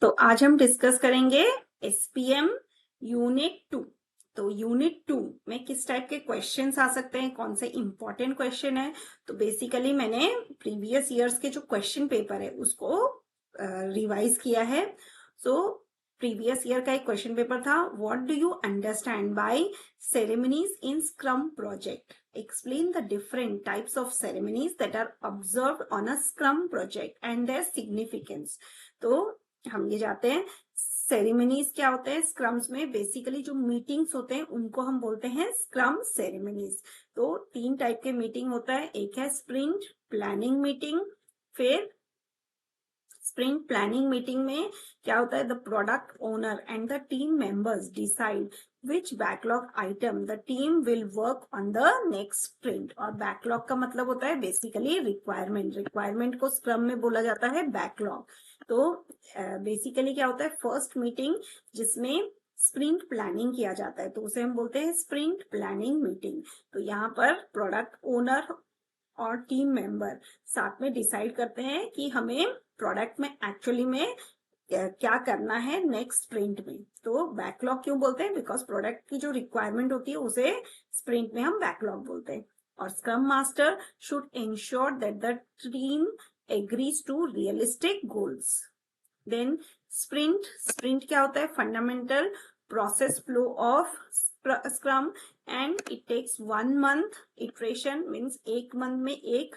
तो आज हम डिस्कस करेंगे एसपीएम यूनिट 2। तो यूनिट 2 में किस टाइप के क्वेश्चंस आ सकते हैं, कौन से इंपॉर्टेंट क्वेश्चन है। तो बेसिकली मैंने प्रीवियस ईयर्स के जो क्वेश्चन पेपर है उसको रिवाइज किया है। सो प्रीवियस ईयर का एक क्वेश्चन पेपर था, what do you understand by ceremonies in scrum project, explain the different types of ceremonies that are observed on a scrum project and their significance। तो हम ये जाते हैं सेरेमनीज क्या होते हैं स्क्रम्स में। बेसिकली जो मीटिंग्स होते हैं उनको हम बोलते हैं स्क्रम सेरेमनीज। तो 3 टाइप के मीटिंग होता है, एक है स्प्रिंट प्लानिंग मीटिंग। फिर स्प्रिंट प्लानिंग मीटिंग में क्या होता है, the product owner and the team members decide which backlog item the team will work on the next sprint. और बैकलॉग का मतलब होता है बेसिकली रिक्वायरमेंट को स्क्रम में बोला जाता है बैकलॉग। तो बेसिकली क्या होता है, फर्स्ट मीटिंग जिसमें स्प्रिंट प्लानिंग किया जाता है तो उसे हम बोलते हैं स्प्रिंट प्लानिंग मीटिंग। तो यहाँ पर प्रोडक्ट ओनर और टीम मेंबर साथ में डिसाइड करते हैं कि हमें प्रोडक्ट में एक्चुअली में क्या करना है नेक्स्ट स्प्रिंट में। तो बैकलॉग क्यों बोलते हैं, बिकॉज प्रोडक्ट की जो रिक्वायरमेंट होती है उसे स्प्रिंट में हम बैकलॉग बोलते हैं। और scrum master should ensure that the team agrees to realistic goals. Then sprint क्या होता है, fundamental process flow of scrum and it takes 1 month. Iteration means 1 month में एक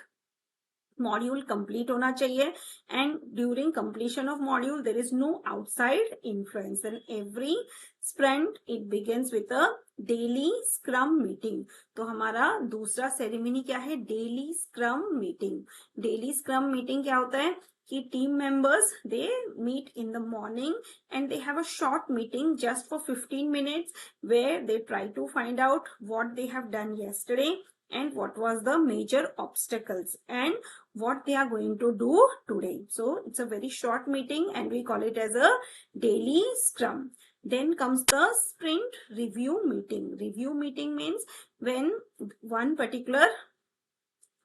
मॉड्यूल कंप्लीट होना चाहिए and during completion of module there is no outside influence. And every sprint it begins with a daily scrum meeting. तो हमारा दूसरा ceremony क्या है, daily scrum meeting. Daily scrum meeting क्या होता है कि team members they meet in the morning and they have a short meeting just for 15 minutes where they try to find out what they have done yesterday and what was the major obstacles and what they are going to do today. So it's a very short meeting and we call it as a daily scrum. Then comes the sprint review meeting. Review meeting means when one particular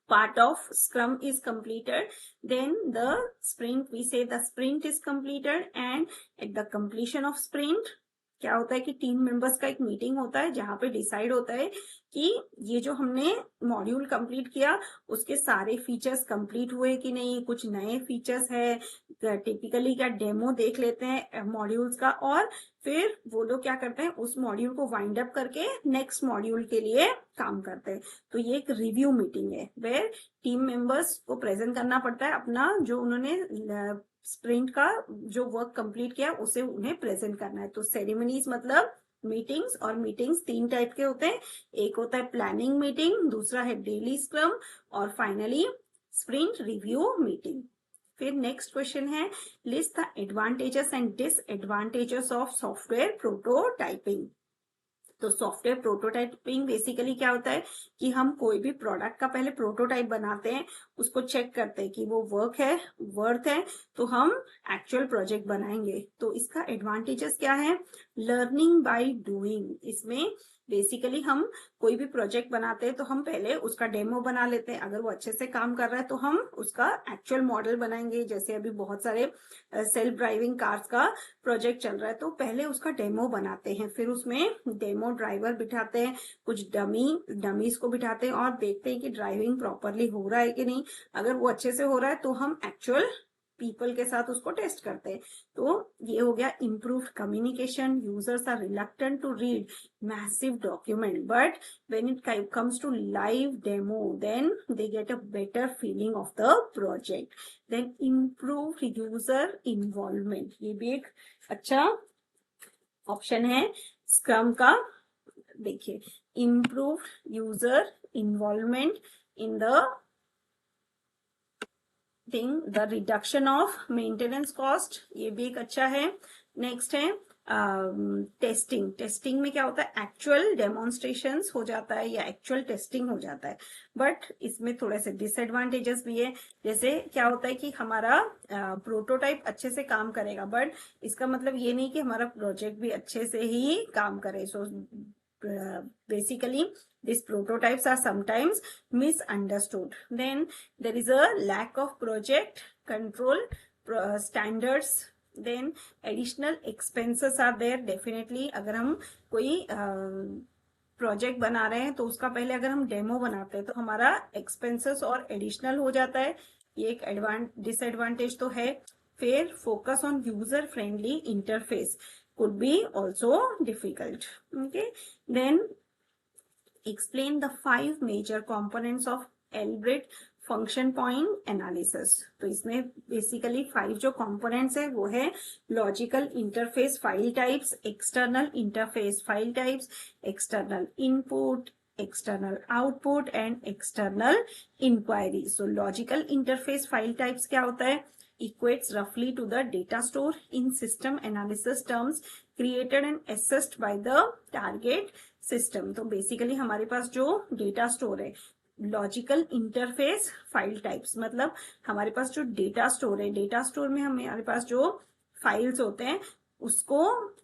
part of scrum is completed, then the sprint, we say the sprint is completed and at the completion of sprint क्या होता है कि team members का एक meeting होता है जहां पे डिसाइड होता है कि ये जो हमने मॉड्यूल कंप्लीट किया उसके सारे फीचर्स कंप्लीट हुए कि नहीं, कुछ नए फीचर्स है। टिपिकली क्या डेमो देख लेते हैं मॉड्यूल्स का और फिर वो लोग क्या करते हैं उस मॉड्यूल को वाइंड अप करके नेक्स्ट मॉड्यूल के लिए काम करते हैं। तो ये एक रिव्यू मीटिंग है वेयर टीम मेंबर्स को प्रेजेंट करना पड़ता है अपना जो उन्होंने स्प्रिंट का जो वर्क कंप्लीट किया उसे उन्हें प्रेजेंट करना है। तो सेरेमनीज मतलब मीटिंग्स, और मीटिंग्स 3 टाइप के होते हैं, एक होता है प्लानिंग मीटिंग, दूसरा है डेली स्क्रम और फाइनली स्प्रिंट रिव्यू मीटिंग। फिर नेक्स्ट क्वेश्चन है, list the advantages and disadvantages of software prototyping. तो सॉफ्टवेयर प्रोटोटाइपिंग बेसिकली क्या होता है कि हम कोई भी प्रोडक्ट का पहले प्रोटोटाइप बनाते हैं, उसको चेक करते हैं कि वो वर्थ है, तो हम एक्चुअल प्रोजेक्ट बनाएंगे। तो इसका एडवांटेजेस क्या है, लर्निंग बाय डूइंग। इसमें बेसिकली हम कोई भी प्रोजेक्ट बनाते हैं तो हम पहले उसका डेमो बना लेते हैं, अगर वो अच्छे से काम कर रहा है तो हम उसका एक्चुअल मॉडल बनाएंगे। जैसे अभी बहुत सारे सेल्फ ड्राइविंग कार्स का प्रोजेक्ट चल रहा है तो पहले उसका डेमो बनाते हैं, फिर उसमें डेमो ड्राइवर बिठाते हैं, कुछ डमीज को बिठाते हैं और देखते हैं कि ड्राइविंग प्रॉपरली हो रहा है कि नहीं। अगर वो अच्छे से हो रहा है तो हम एक्चुअल पीपल के साथ उसको टेस्ट करते हैं। तो ये हो गया improved communication. Users are reluctant to read massive document but when it comes to live demo then they get a better feeling of the project. Then improve user involvement, ये भी एक अच्छा ऑप्शन है स्क्रम का। देखिए, improve user involvement in the thing, the reduction of maintenance cost, ये भी एक अच्छा है। नेक्स्ट है टेस्टिंग में क्या होता है, एक्चुअल डेमोन्स्ट्रेशंस हो जाता है या एक्चुअल टेस्टिंग हो जाता है, बट इसमें थोड़े से डिसएडवांटेजेस भी है। जैसे क्या होता है कि हमारा प्रोटोटाइप अच्छे से काम करेगा बट इसका मतलब ये नहीं कि हमारा प्रोजेक्ट भी अच्छे से ही काम करे। सो basically these prototypes are sometimes misunderstood. Then there is a lack of project control standards then additional expenses are there definitely. अगर हम कोई प्रोजेक्ट बना रहे हैं तो उसका पहले अगर हम डेमो बनाते हैं तो हमारा एक्सपेंसेस और एडिशनल हो जाता है, ये एक डिसएडवांटेज तो है। फिर focus on user friendly interface could be also difficult. Okay, then explain the 5 major components of Albrecht function point analysis. तो इसमें बेसिकली 5 जो कंपोनेंट्स है वो है logical interface file types, external interface file types, external input, external output and external inquiry. So logical interface file types क्या होता है? equates roughly to the data store in system analysis terms created and assessed by the target system। तो basically हमारे पास जो data store है, logical interface file types मतलब हमारे पास जो डेटा स्टोर है, डेटा स्टोर में हमारे पास जो फाइल्स होते हैं उसको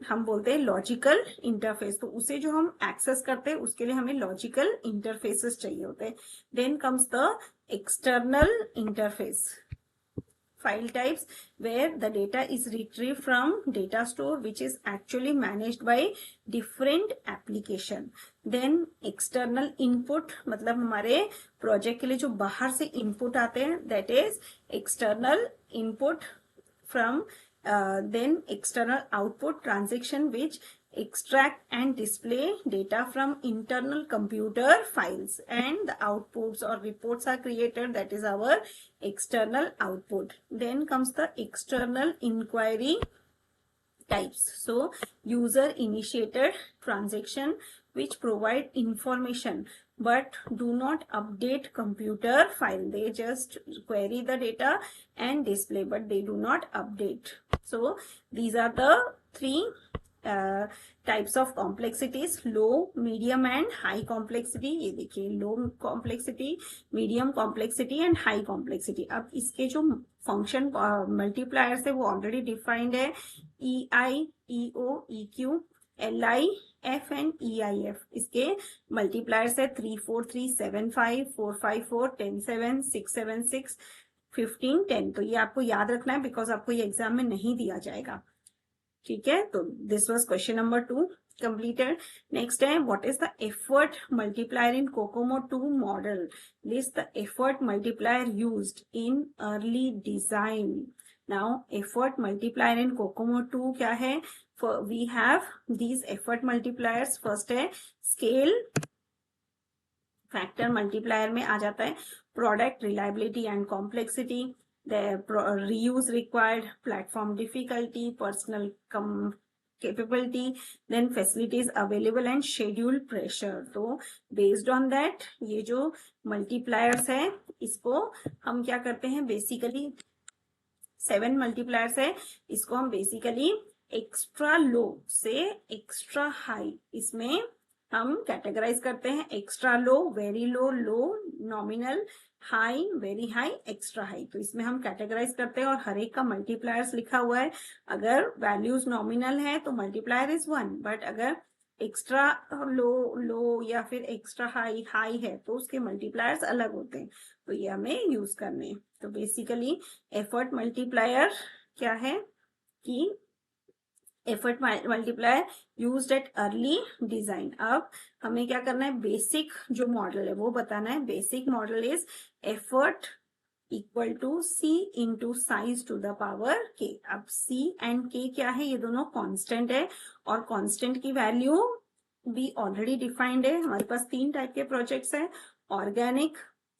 हम बोलते हैं लॉजिकल इंटरफेस। तो उसे जो हम एक्सेस करते हैं उसके लिए हमें लॉजिकल इंटरफेसेस चाहिए होते हैं। Then comes the external interface file types where the data is retrieved from data store which is actually managed by different application। then external input मतलब हमारे प्रोजेक्ट के लिए जो बाहर से इनपुट आते हैं, that is external input from then external output transaction which extract and display data from internal computer files and the outputs or reports are created, that is our external output। then comes the external inquiry types। so user initiated transaction which provide information but do not update computer file, they just query the data and display but they do not update। so these are the 3 types of complexities, low, medium and high complexity. ये देखिए low complexity, medium complexity and high complexity. अब इसके जो function multipliers है वो already defined है, E I, E O, E Q, L I, F and E I F. इसके multipliers है 3 4 3 7 5 4 5 4 10 7 6 7 6 15 10। तो ये आपको याद रखना है बिकॉज आपको ये एग्जाम में नहीं दिया जाएगा। ठीक है, तो this was question number 2 completed। Next है what is the effort multiplier in COCOMO 2 model, list the effort multiplier used in early design. Now effort multiplier in COCOMO 2 क्या है? We have these effort multipliers. First है scale factor multiplier में आ जाता है product reliability and complexity, the reuse required, platform difficulty, personal capability, then facilities available and schedule pressure। तो based on that ये जो multipliers है इसको हम क्या करते हैं, बेसिकली 7 multipliers है, इसको हम बेसिकली एक्स्ट्रा लो से एक्स्ट्रा हाई इसमें हम कैटेगराइज करते हैं। Extra low, very low, low, nominal, high, very high, extra high. तो इसमें हम कैटेगराइज करते हैं और हर एक का मल्टीप्लायर्स लिखा हुआ है। अगर वैल्यूज नॉमिनल है तो मल्टीप्लायर इज 1, बट अगर एक्स्ट्रा लो, लो या फिर एक्स्ट्रा हाई, हाई है तो उसके मल्टीप्लायर्स अलग होते हैं। तो ये हमें यूज करने हैं। तो बेसिकली एफर्ट मल्टीप्लायर क्या है कि effort multiplier used at early design. अब हमें क्या करना है, बेसिक जो मॉडल है वो बताना है। Basic model is effort equal to C into size to the power K. अब सी एंड के क्या है, ये दोनों कांस्टेंट है और कांस्टेंट की वैल्यू भी ऑलरेडी डिफाइंड है। हमारे पास 3 टाइप के प्रोजेक्ट्स हैं, organic,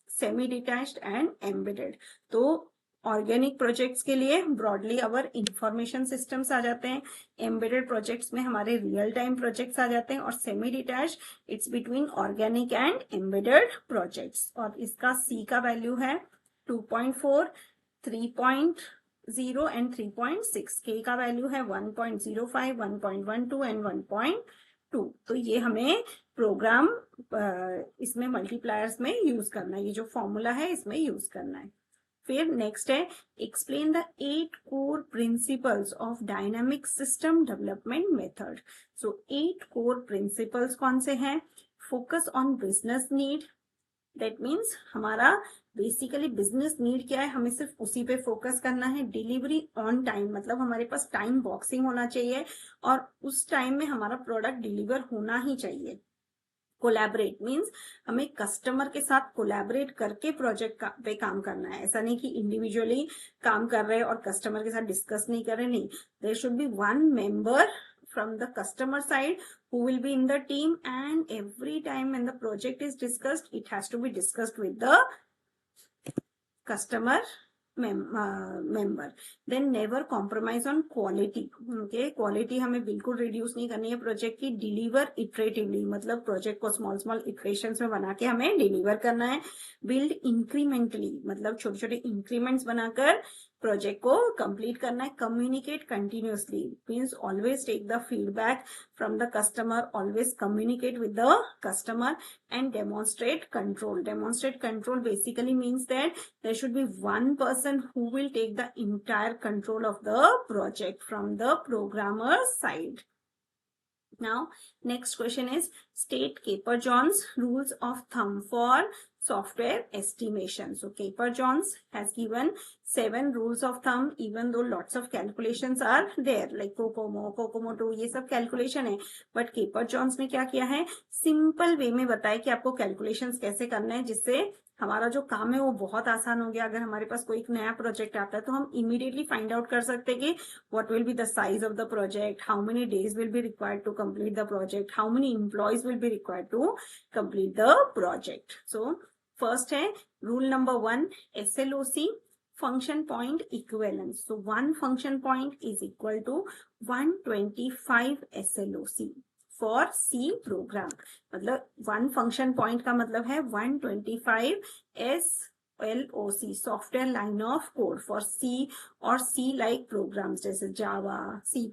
semi detached and embedded. तो ऑर्गेनिक प्रोजेक्ट्स के लिए ब्रॉडली अवर इंफॉर्मेशन सिस्टम्स आ जाते हैं, एम्बेडेड प्रोजेक्ट्स में हमारे रियल टाइम प्रोजेक्ट्स आ जाते हैं और semi detached it's between organic and embedded projects. और इसका सी का वैल्यू है 2.4, 3.0 एंड 3.6। के का वैल्यू है 1.05, 1.12 एंड 1.2। तो ये हमें प्रोग्राम इसमें मल्टीप्लायर्स में यूज करना है, ये जो फॉर्मूला है इसमें यूज करना है। फिर नेक्स्ट है explain the 8 core principles of dynamic system development method. So 8 core principles कौन से हैं? Focus on business need, that means हमारा बेसिकली बिजनेस नीड क्या है, हमें सिर्फ उसी पे फोकस करना है। डिलीवरी ऑन टाइम, मतलब हमारे पास टाइम बॉक्सिंग होना चाहिए और उस टाइम में हमारा प्रोडक्ट डिलीवर होना ही चाहिए। कोलैबोरेट मीन्स हमें कस्टमर के साथ कोलैबोरेट करके प्रोजेक्ट पे काम करना है। ऐसा नहीं कि इंडिविजुअली काम कर रहे हैं और कस्टमर के साथ डिस्कस नहीं कर रहे, नहीं। There should be one member from the customer side who will be in the team, and every time when the project is discussed, it has to be discussed with the customer member. Then never compromise on quality. Okay, quality हमें बिल्कुल reduce नहीं करनी है project की। Deliver iteratively, मतलब project को small small iterations में बना के हमें डिलीवर करना है। बिल्ड इंक्रीमेंटली, मतलब छोटे छोटे इंक्रीमेंट्स बनाकर प्रोजेक्ट को कंप्लीट करना है। Communicate continuously means always take the feedback from the customer, always communicate with the customer and demonstrate control. Demonstrate control basically means that there should be one person who will take the entire control of the project from the programmer's side. Now, next question is state Capper-John's rules of thumb for software estimation. So Capper-John's has given 7 rules of thumb, even though lots of calculations are there like COCOMO, COCOMO 2, ये सब calculation है, but Capper-John's ने क्या किया है, simple way में बताया कि आपको calculations कैसे करना है, जिससे हमारा जो काम है वो बहुत आसान हो गया। अगर हमारे पास कोई नया प्रोजेक्ट आता है तो हम इमीडिएटली फाइंड आउट कर सकते हैं कि what will be the size of the project, how many days will be required to complete the project, how many employees will be required to complete the project. So first है rule number 1, SLOC, function point equivalence. So one function point is equal to 125 SLOC for C program. मतलब one function point का मतलब है 125 SLOC, software line of code for C और C like programs जैसे Java, C++।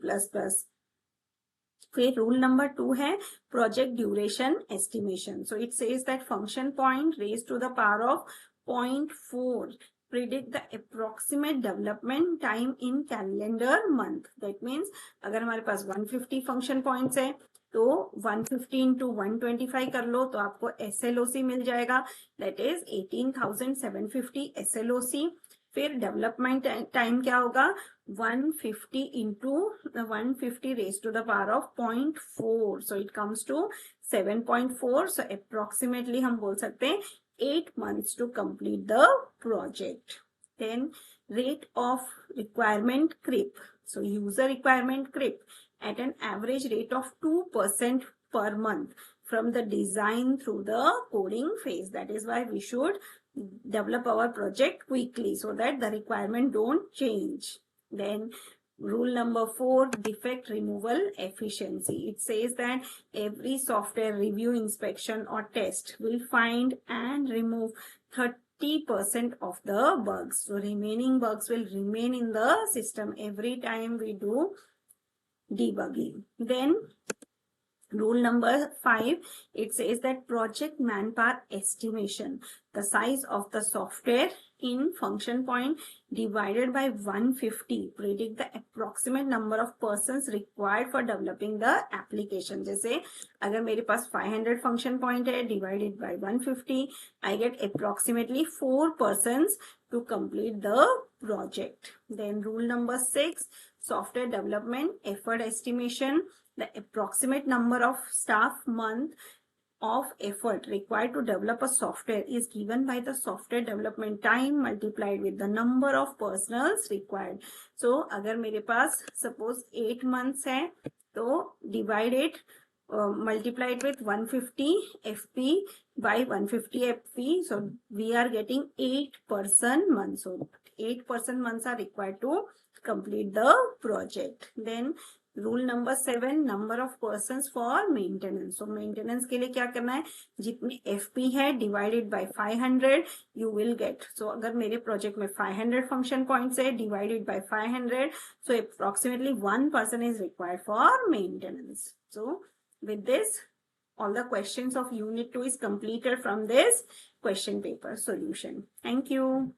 फिर rule number 2 है project duration estimation. So it says that function point raise to the power of 0.4 predict the approximate development time in calendar month. That means अगर हमारे पास 150 function points है तो 150 into 125 कर लो तो आपको SLOC मिल जाएगा, दैट इज 18,750 SLOC। फिर development time क्या होगा, 150 into 150 raised to the power of 0.4, so it comes to 7.4. so approximately हम बोल सकते हैं 8 months to complete the project. Then rate of requirement creep. So user requirement creep at an average rate of 2% per month from the design through the coding phase. That is why we should develop our project quickly so that the requirement don't change. Then rule number 4, defect removal efficiency. It says that every software review, inspection or test will find and remove 30% of the bugs. So remaining bugs will remain in the system every time we do debugging. Then rule number 5, it says that project manpower estimation, the size of the software in function point divided by 150 predict the approximate number of persons required for developing the application. जैसे अगर मेरे पास 500 function point है divided by 150, I get approximately 4 persons to complete the project. Then rule number 6, software development effort estimation, the approximate number of staff month of effort required to develop a software is given by the software development time multiplied with the number of personals required. So अगर मेरे पास suppose 8 months है तो divide it, multiply it with 150 FP by 150 FP. So we are getting 8 person months. So 8 person months are required to complete the project. Then rule number 7, number of persons for maintenance. So maintenance के लिए क्या करना है, जितने FP है divided by 500 you will get. So अगर मेरे project में 500 फंक्शन पॉइंट्स है divided by 500, so approximately 1 person is required for maintenance. So with this, all the questions of unit 2 is completed from this question paper solution. Thank you.